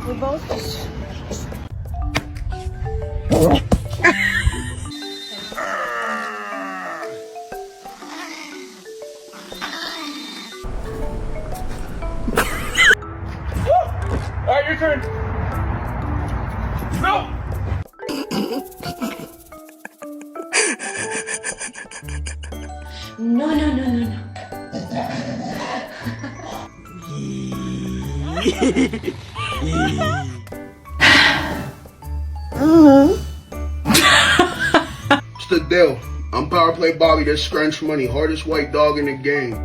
We both just... Alright, your turn. No! No, no, no, no, no. What's the deal? I'm Power Play Bobby, that scrunch money, hardest white dog in the game.